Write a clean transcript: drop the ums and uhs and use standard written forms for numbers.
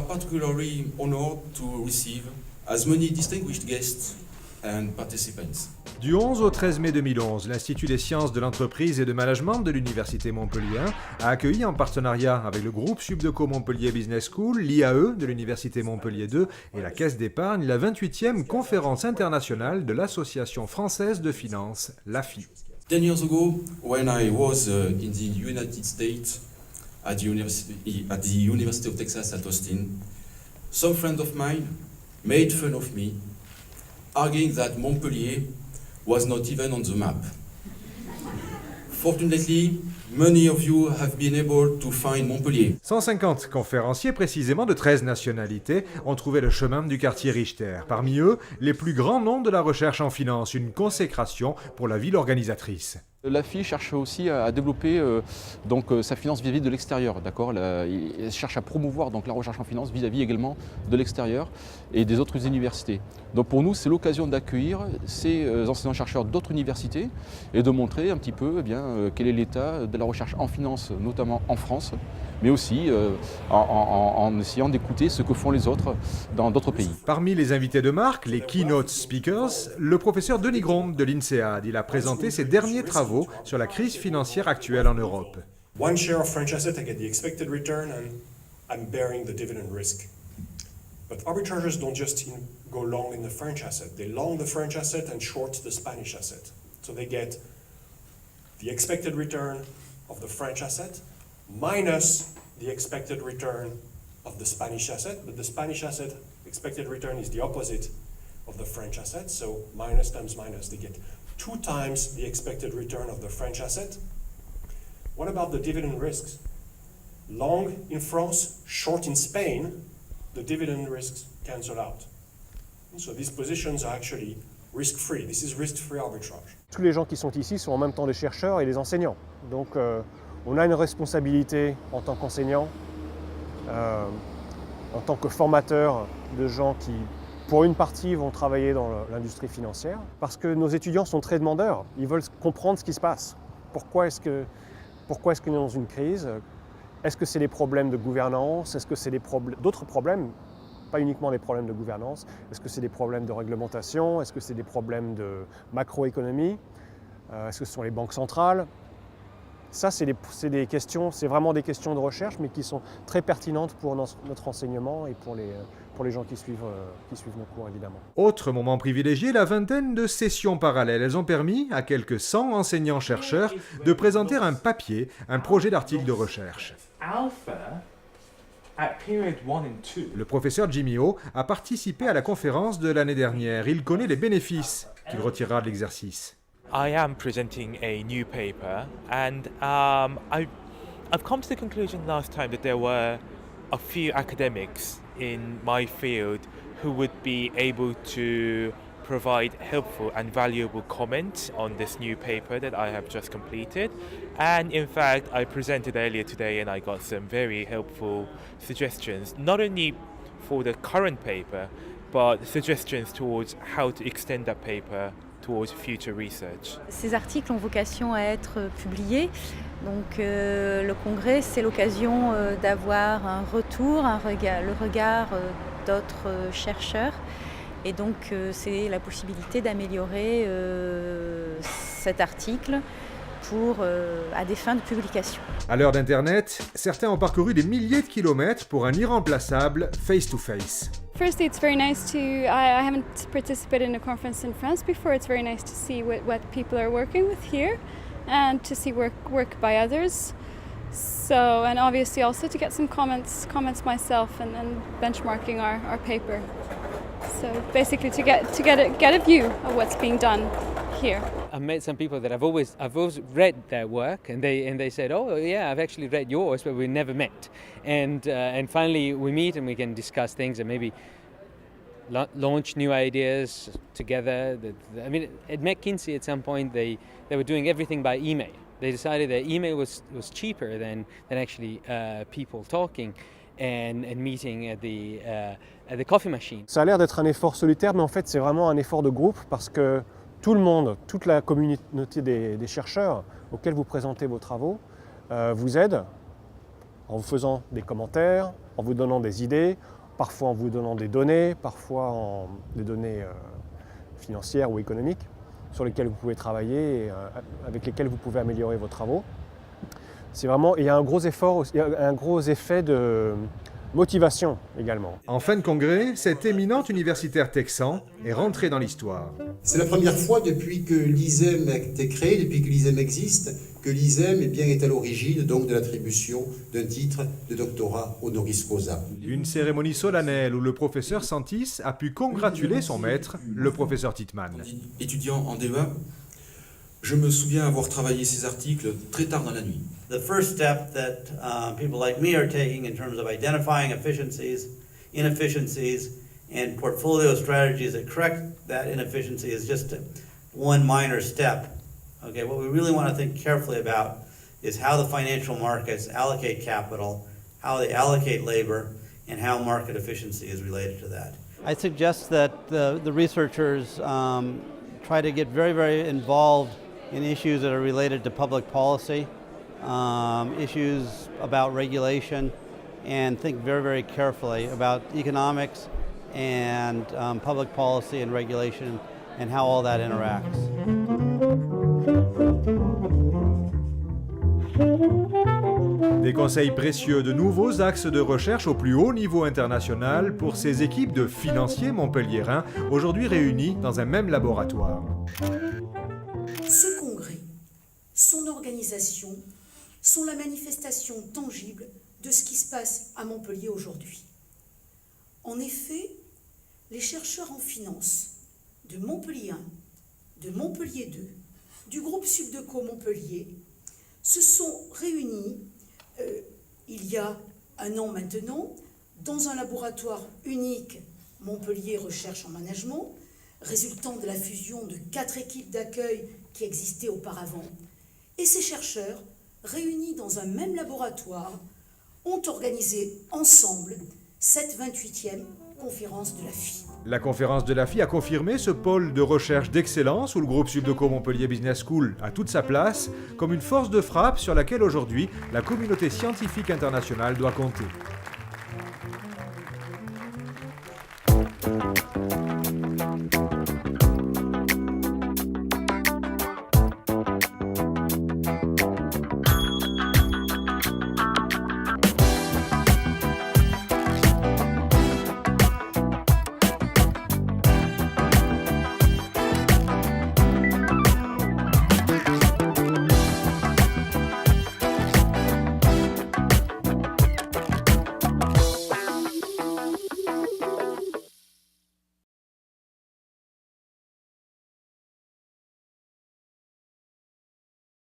are particularly honored to receive as many distinguished guests and participants. Du 11 au 13 mai 2011, l'Institut des sciences de l'entreprise et de management de l'Université Montpellier a accueilli en partenariat avec le groupe Subdeco Montpellier Business School, l'IAE de l'Université Montpellier 2 et la Caisse d'épargne la 28e conférence internationale de l'Association française de finance, l'AFI. 10 years ago, when I was in the United States at the University of Texas at Austin, some friend of mine made fun of me, arguing that Montpellier was not even on the map. Fortunately, many of you have been able to find Montpellier. 150 conférenciers précisément de 13 nationalités ont trouvé le chemin du quartier Richter. Parmi eux, les plus grands noms de la recherche en finance, une consécration pour la ville organisatrice. L'AFI cherche aussi à développer sa finance vis-à-vis de l'extérieur, d'accord. Elle cherche à promouvoir donc la recherche en finance vis-à-vis également de l'extérieur et des autres universités. Donc pour nous, c'est l'occasion d'accueillir ces enseignants-chercheurs d'autres universités et de montrer un petit peu quel est l'état de la recherche en finance, notamment en France, mais aussi en essayant d'écouter ce que font les autres dans d'autres pays. Parmi les invités de marque, les keynote speakers, le professeur Denis Gronde de l'INSEAD. Il a présenté ses derniers travaux sur la crise financière actuelle en Europe. One share of French asset, I get the expected return and I'm bearing the dividend risk. But arbitrageurs don't just go long in the French asset. They long the French asset and short the Spanish asset. So they get the expected return of the French asset minus the expected return of the Spanish asset. But the Spanish asset expected return is the opposite of the French asset. So minus times minus, they get 2 times the expected return of the French asset. What about the dividend risks? Long in France, short in Spain, the dividend risks cancel out. So these positions are actually risk-free. This is risk-free arbitrage. Tous les gens qui sont ici sont en même temps des chercheurs et des enseignants. Donc on a une responsabilité en tant qu'enseignant, en tant que formateur de gens qui, pour une partie, vont travailler dans l'industrie financière, parce que nos étudiants sont très demandeurs. Ils veulent comprendre ce qui se passe. Pourquoi est-ce qu'on est dans une crise? Est-ce que c'est des problèmes de gouvernance? Est-ce que c'est d'autres problèmes? Pas uniquement des problèmes de gouvernance. Est-ce que c'est des problèmes de réglementation? Est-ce que c'est des problèmes de macroéconomie? Est-ce que ce sont les banques centrales? Ça, c'est des questions, c'est vraiment des questions de recherche, mais qui sont très pertinentes pour notre enseignement et pour les gens qui suivent nos cours, évidemment. Autre moment privilégié, la vingtaine de sessions parallèles. Elles ont permis à quelques 100 enseignants-chercheurs de présenter un papier, un projet d'article de recherche. Le professeur Jimmy O a participé à la conférence de l'année dernière. Il connaît les bénéfices qu'il retirera de l'exercice. I am presenting a new paper, and I've come to the conclusion last time that there were a few academics in my field who would be able to provide helpful and valuable comments on this new paper that I have just completed. And in fact, I presented earlier today and I got some very helpful suggestions, not only for the current paper, but suggestions towards how to extend that paper towards future research. Ces articles ont vocation à être publiés. Donc le congrès, c'est l'occasion d'avoir un retour, le regard d'autres chercheurs. Et donc c'est la possibilité d'améliorer cet article à des fins de publication. À l'heure d'Internet, certains ont parcouru des milliers de kilomètres pour un irremplaçable face-to-face. Firstly, it's very nice to, I haven't participated in a conference in France before. It's very nice to see what people are working with here and to see work by others. So, and obviously also to get some comments myself and benchmarking our paper. So basically to get a view of what's being done here. I've met some people that I've always read their work, and they said, "Oh yeah, I've actually read yours, but we never met." And finally we meet and we can discuss things and maybe launch new ideas together. I mean, at McKinsey at some point they were doing everything by email. They decided that email was cheaper than actually people talking and meeting at the coffee machine. Ça a l'air d'être un effort solitaire, mais en fait c'est vraiment un effort de groupe parce que tout le monde, toute la communauté des chercheurs auxquels vous présentez vos travaux vous aide en vous faisant des commentaires, en vous donnant des idées, parfois en vous donnant des données, parfois des données financières ou économiques sur lesquelles vous pouvez travailler et avec lesquelles vous pouvez améliorer vos travaux. C'est vraiment, il y a un gros effort, il y a un gros effet de motivation également. En fin de congrès, cet éminent universitaire texan est rentré dans l'histoire. C'est la première fois depuis que l'ISEM a été créé, depuis que l'ISEM existe, que l'ISEM est à l'origine donc de l'attribution d'un titre de doctorat honoris causa. Une cérémonie solennelle où le professeur Santis a pu congratuler son maître, le professeur Titman. Étudiant en DEA, je me souviens avoir travaillé ces articles très tard dans la nuit. The first step that people like me are taking in terms of identifying inefficiencies, and portfolio strategies that correct that inefficiency is just one minor step. Okay, what we really want to think carefully about is how the financial markets allocate capital, how they allocate labor, and how market efficiency is related to that. I suggest that the researchers try to get very, very involved in issues that are related to public policy, issues about regulation, and think very, very carefully about economics and public policy and regulation and how all that interacts. Des conseils précieux, de nouveaux axes de recherche au plus haut niveau international pour ces équipes de financiers montpelliérains, aujourd'hui réunis dans un même laboratoire. Ce congrès, son organisation, sont la manifestation tangible de ce qui se passe à Montpellier aujourd'hui. En effet, les chercheurs en finance de Montpellier 1, de Montpellier 2, du groupe Subdeco Montpellier se sont réunis il y a un an maintenant dans un laboratoire unique Montpellier Recherche en Management, résultant de la fusion de 4 équipes d'accueil qui existaient auparavant. Et ces chercheurs, réunis dans un même laboratoire, ont organisé ensemble cette 28e conférence de la FI. La conférence de la FI a confirmé ce pôle de recherche d'excellence où le groupe Subdeco Montpellier Business School a toute sa place, comme une force de frappe sur laquelle aujourd'hui la communauté scientifique internationale doit compter.